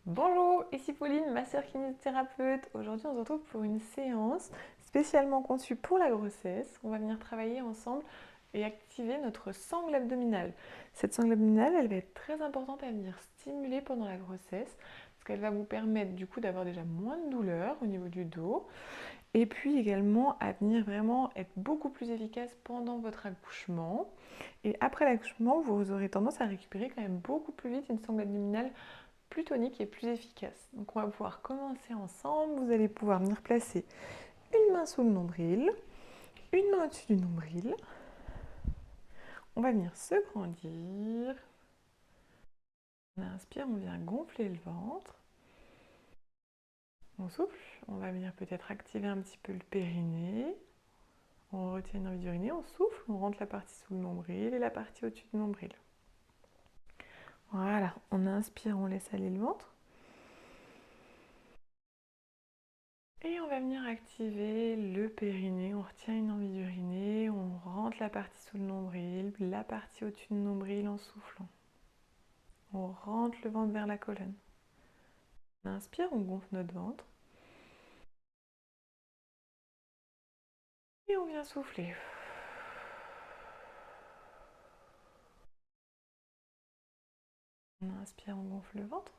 Bonjour, ici Pauline, masseur kinésithérapeute. Aujourd'hui, on se retrouve pour une séance spécialement conçue pour la grossesse. On va venir travailler ensemble et activer notre sangle abdominale. Cette sangle abdominale, elle va être très importante à venir stimuler pendant la grossesse parce qu'elle va vous permettre du coup d'avoir déjà moins de douleur au niveau du dos et puis également à venir vraiment être beaucoup plus efficace pendant votre accouchement. Et après l'accouchement, vous aurez tendance à récupérer quand même beaucoup plus vite une sangle abdominale plus tonique et plus efficace. Donc on va pouvoir commencer ensemble. Vous allez pouvoir venir placer une main sous le nombril, une main au-dessus du nombril. On va venir se grandir. On inspire, on vient gonfler le ventre. On souffle, on va venir peut-être activer un petit peu le périnée. On retient une envie d'uriner, on souffle, on rentre la partie sous le nombril et la partie au-dessus du nombril. Voilà, on inspire, on laisse aller le ventre. Et on va venir activer le périnée, on retient une envie d'uriner, on rentre la partie sous le nombril, la partie au-dessus du nombril en soufflant. On rentre le ventre vers la colonne. On inspire, on gonfle notre ventre. Et on vient souffler. On inspire, on gonfle le ventre.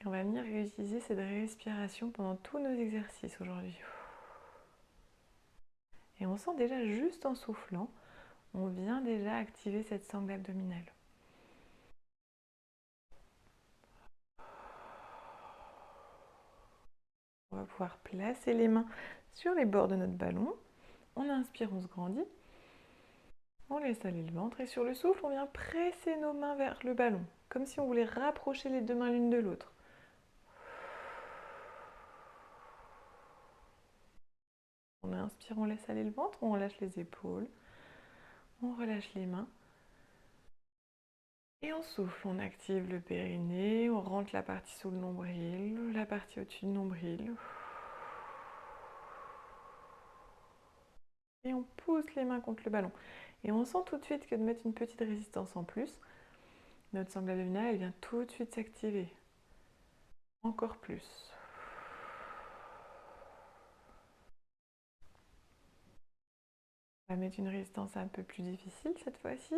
Et on va venir réutiliser cette respiration pendant tous nos exercices aujourd'hui. Et on sent déjà juste en soufflant, on vient déjà activer cette sangle abdominale. On va pouvoir placer les mains sur les bords de notre ballon. On inspire, on se grandit. On laisse aller le ventre et sur le souffle, on vient presser nos mains vers le ballon, comme si on voulait rapprocher les deux mains l'une de l'autre. On inspire, on laisse aller le ventre, on relâche les épaules, on relâche les mains. Et on souffle, on active le périnée, on rentre la partie sous le nombril, la partie au-dessus du nombril. Et on pousse les mains contre le ballon. Et on sent tout de suite que de mettre une petite résistance en plus, notre sangle abdominale, elle vient tout de suite s'activer. Encore plus. On va mettre une résistance un peu plus difficile cette fois-ci.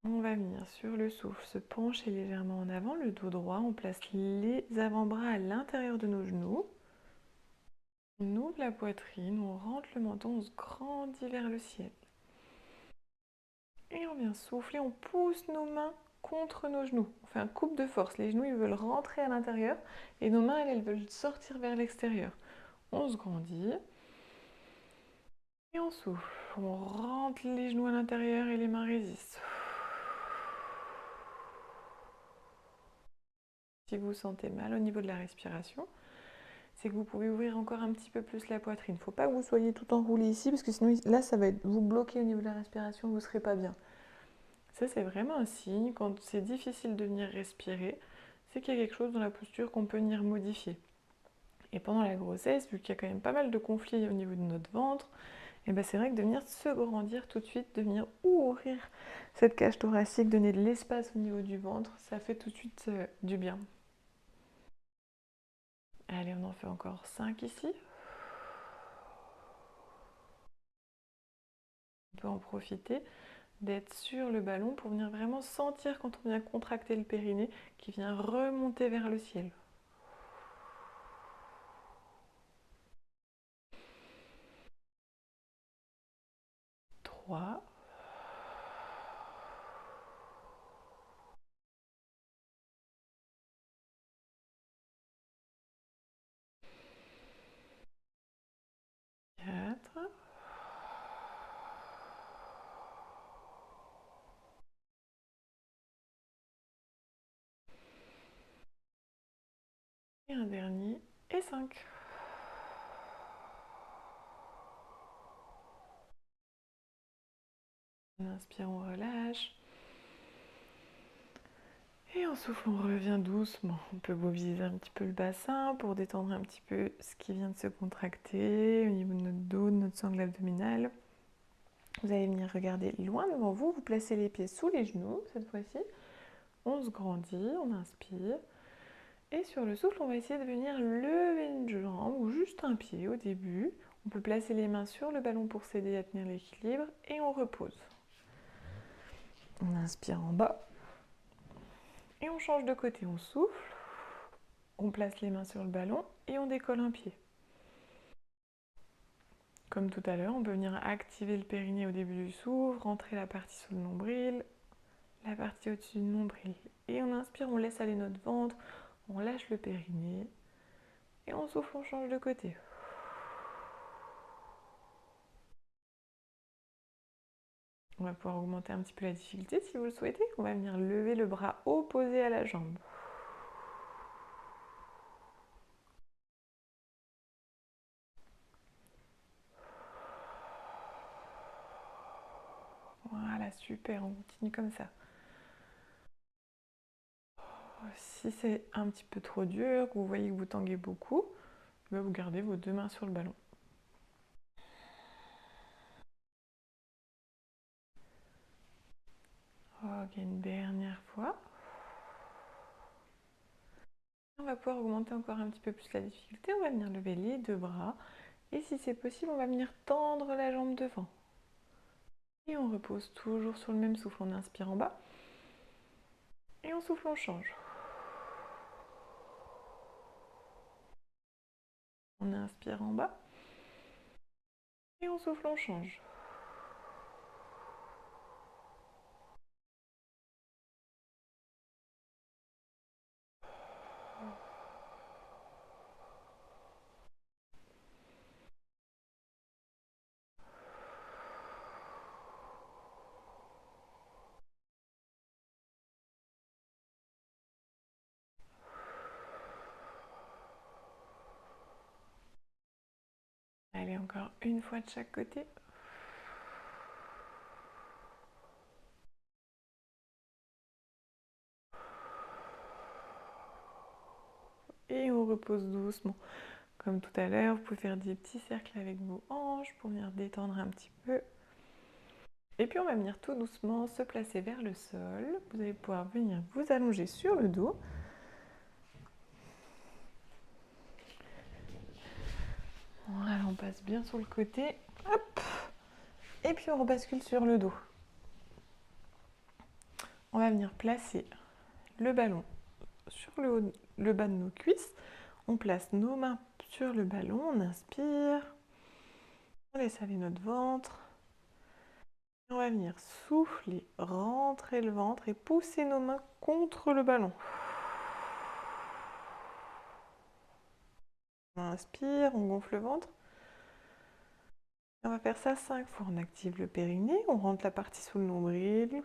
On va venir sur le souffle, se pencher légèrement en avant, le dos droit. On place les avant-bras à l'intérieur de nos genoux. On ouvre la poitrine, on rentre le menton, on se grandit vers le ciel. Et on vient souffler, on pousse nos mains contre nos genoux. On fait un coupe de force. Les genoux, ils veulent rentrer à l'intérieur et nos mains, elles veulent sortir vers l'extérieur. On se grandit. Et on souffle. On rentre les genoux à l'intérieur et les mains résistent. Si vous sentez mal au niveau de la respiration, c'est que vous pouvez ouvrir encore un petit peu plus la poitrine. Il ne faut pas que vous soyez tout enroulé ici, parce que sinon, là, ça va vous bloquer au niveau de la respiration, vous ne serez pas bien. Ça, c'est vraiment un signe, quand c'est difficile de venir respirer, c'est qu'il y a quelque chose dans la posture qu'on peut venir modifier. Et pendant la grossesse, vu qu'il y a quand même pas mal de conflits au niveau de notre ventre, et ben c'est vrai que de venir se grandir tout de suite, de venir ouvrir cette cage thoracique, donner de l'espace au niveau du ventre, ça fait tout de suite du bien. Allez, on en fait encore 5 ici. On peut en profiter d'être sur le ballon pour venir vraiment sentir quand on vient contracter le périnée qui vient remonter vers le ciel. 3. Quatre. Et un dernier. Et 5. On inspire, on relâche. Et en souffle, on revient doucement. On peut mobiliser un petit peu le bassin pour détendre un petit peu ce qui vient de se contracter au niveau de notre dos, de notre sangle abdominale. Vous allez venir regarder loin devant vous. Vous placez les pieds sous les genoux cette fois-ci. On se grandit, on inspire. Et sur le souffle, on va essayer de venir lever une jambe ou juste un pied au début. On peut placer les mains sur le ballon pour s'aider à tenir l'équilibre et on repose. On inspire en bas et on change de côté. On souffle, on place les mains sur le ballon et on décolle un pied. Comme tout à l'heure, on peut venir activer le périnée au début du souffle, rentrer la partie sous le nombril, la partie au-dessus du nombril. Et on inspire, on laisse aller notre ventre, on lâche le périnée et on souffle, on change de côté. On va pouvoir augmenter un petit peu la difficulté si vous le souhaitez. On va venir lever le bras opposé à la jambe. Voilà, super, on continue comme ça. Si c'est un petit peu trop dur, que vous voyez que vous tanguez beaucoup, vous gardez vos deux mains sur le ballon. Ok, une dernière fois. On va pouvoir augmenter encore un petit peu plus la difficulté. On va venir lever les deux bras. Et si c'est possible, on va venir tendre la jambe devant. Et on repose toujours sur le même souffle. On inspire en bas. Et on souffle, on change. On inspire en bas. Et on souffle, on change. Allez, encore une fois de chaque côté. Et on repose doucement. Comme tout à l'heure, vous pouvez faire des petits cercles avec vos hanches pour venir détendre un petit peu. Et puis on va venir tout doucement se placer vers le sol. Vous allez pouvoir venir vous allonger sur le dos. Voilà, on passe bien sur le côté. Hop. Et puis on rebascule sur le dos. On va venir placer le ballon sur le bas de nos cuisses. On place nos mains sur le ballon, on inspire. On laisse aller notre ventre. On va venir souffler, rentrer le ventre et pousser nos mains contre le ballon. On inspire, on gonfle le ventre. On va faire ça 5 fois. On active le périnée, on rentre la partie sous le nombril,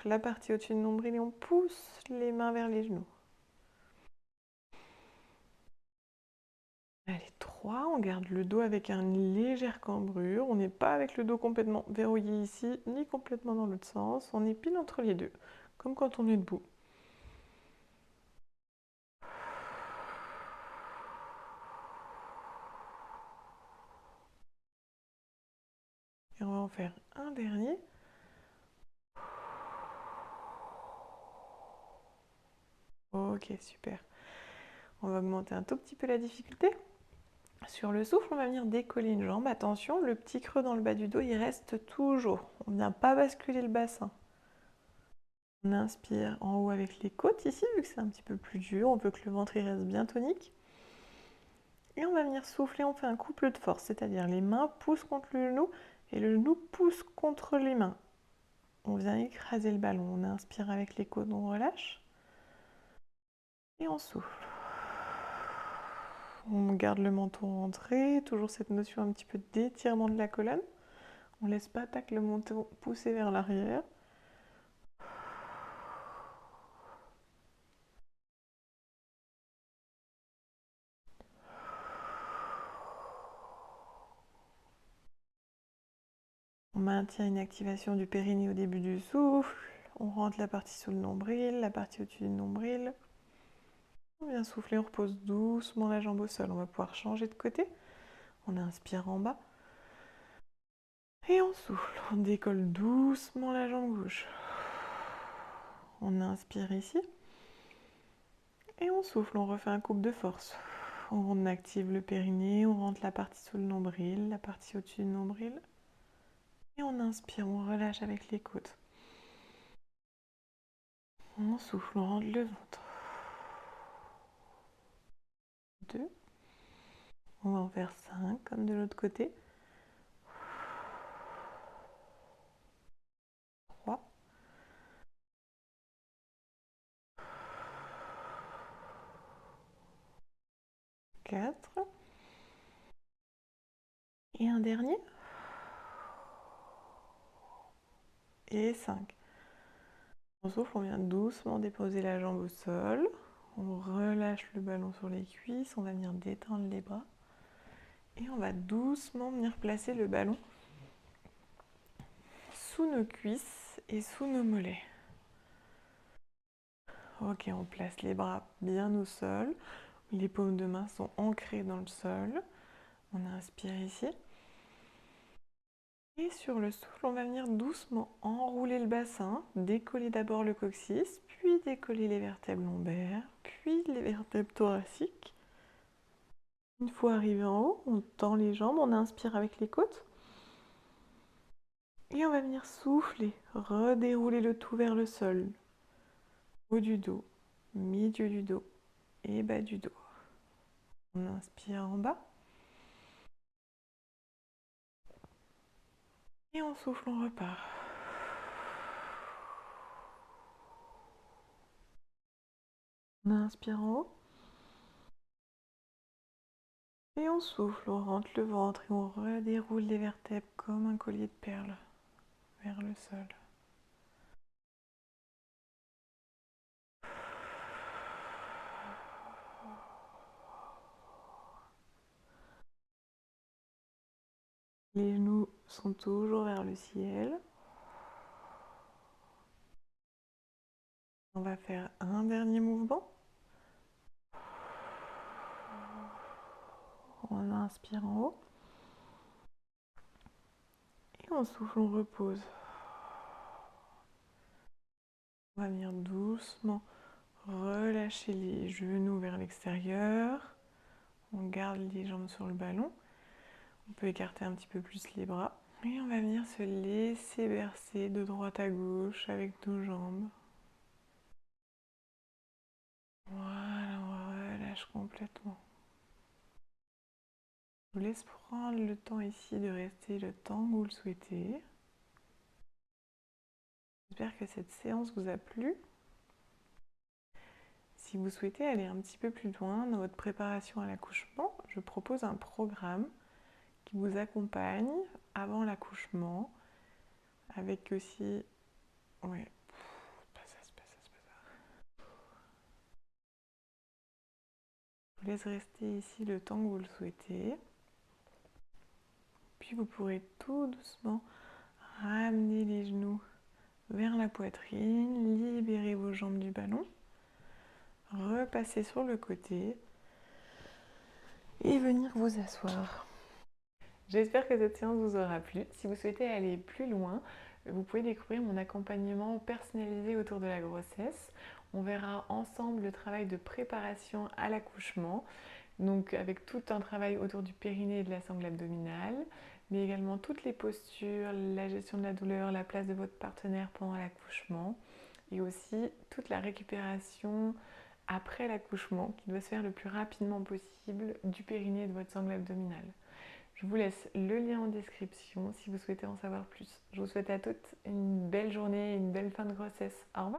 la partie au-dessus du nombril et on pousse les mains vers les genoux. Allez, 3, on garde le dos avec une légère cambrure. On n'est pas avec le dos complètement verrouillé ici, ni complètement dans l'autre sens. On est pile entre les deux, comme quand on est debout. Et on va en faire un dernier. Ok, super. On va augmenter un tout petit peu la difficulté. Sur le souffle, on va venir décoller une jambe. Attention, le petit creux dans le bas du dos, il reste toujours. On ne vient pas basculer le bassin. On inspire en haut avec les côtes ici, vu que c'est un petit peu plus dur. On veut que le ventre il reste bien tonique. Et on va venir souffler, on fait un couple de force, c'est-à-dire les mains poussent contre le genou et le genou pousse contre les mains. On vient écraser le ballon. On inspire avec les côtes, on relâche. Et on souffle. On garde le menton rentré, toujours cette notion un petit peu d'étirement de la colonne. On ne laisse pas le menton pousser vers l'arrière. On maintient une activation du périnée au début du souffle. On rentre la partie sous le nombril, la partie au-dessus du nombril. On vient souffler, on repose doucement la jambe au sol. On va pouvoir changer de côté. On inspire en bas. Et on souffle. On décolle doucement la jambe gauche. On inspire ici. Et on souffle, on refait un couple de force. On active le périnée, on rentre la partie sous le nombril, la partie au-dessus du nombril. Et on inspire, on relâche avec les côtes. On souffle, on rentre le ventre. 2. On va en faire 5, comme de l'autre côté. 3. 4. Et un dernier. Et 5. On souffle, on vient doucement déposer la jambe au sol. On relâche le ballon sur les cuisses. On va venir détendre les bras. Et on va doucement venir placer le ballon sous nos cuisses et sous nos mollets. Ok, on place les bras bien au sol. Les paumes de main sont ancrées dans le sol. On inspire ici. Et sur le souffle, on va venir doucement enrouler le bassin, décoller d'abord le coccyx, puis décoller les vertèbres lombaires, puis les vertèbres thoraciques. Une fois arrivé en haut, on tend les jambes, on inspire avec les côtes. Et on va venir souffler, redérouler le tout vers le sol. Haut du dos, milieu du dos et bas du dos. On inspire en bas. Et on souffle, on repart. On inspire en haut. Et on souffle, on rentre le ventre et on redéroule les vertèbres comme un collier de perles vers le sol. Les genoux sont toujours vers le ciel. On va faire un dernier mouvement. On inspire en haut. Et on souffle, on repose. On va venir doucement relâcher les genoux vers l'extérieur. On garde les jambes sur le ballon. On peut écarter un petit peu plus les bras. Et on va venir se laisser bercer de droite à gauche avec nos jambes. Voilà, on relâche complètement. Je vous laisse prendre le temps ici de rester le temps que vous le souhaitez. J'espère que cette séance vous a plu. Si vous souhaitez aller un petit peu plus loin dans votre préparation à l'accouchement, je propose un programme qui vous accompagne avant l'accouchement, avec aussi... Ouais, c'est pas ça. Je vous laisse rester ici le temps que vous le souhaitez. Puis vous pourrez tout doucement ramener les genoux vers la poitrine, libérer vos jambes du ballon, repasser sur le côté et venir vous asseoir. J'espère que cette séance vous aura plu. Si vous souhaitez aller plus loin, vous pouvez découvrir mon accompagnement personnalisé autour de la grossesse. On verra ensemble le travail de préparation à l'accouchement, donc avec tout un travail autour du périnée et de la sangle abdominale, mais également toutes les postures, la gestion de la douleur, la place de votre partenaire pendant l'accouchement, et aussi toute la récupération après l'accouchement qui doit se faire le plus rapidement possible du périnée et de votre sangle abdominale. Je vous laisse le lien en description si vous souhaitez en savoir plus. Je vous souhaite à toutes une belle journée et une belle fin de grossesse. Au revoir.